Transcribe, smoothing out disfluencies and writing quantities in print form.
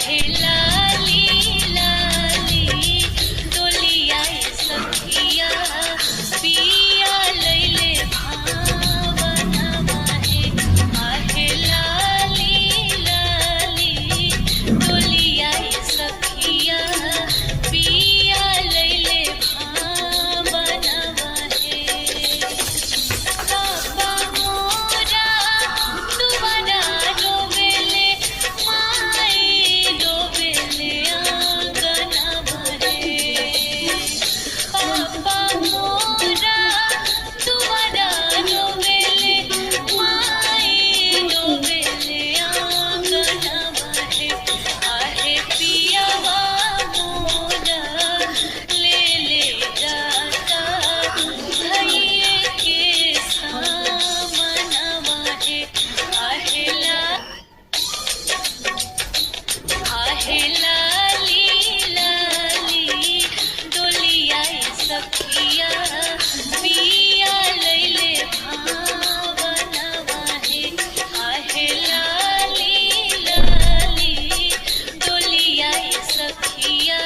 आहे लाली लाली डोलिया सखिया पिया लैले भावनवा हे आहे लाली लाली डोलिया सखिया पिया लैले भावनवा हे बाबा मोरा दुबारा डोबेले माई डोबेले आंगनवा रे बाबा मोरा दुबारा डोबेले माई डोबेले आंगनवा रे आहे पियावा मोरा ले ले जाता भैये के सामनवा हे आहे लाली लाली डोलिया सखिया पिया लैले भावनवा हे आहे लाली लाली डोलिया सखिया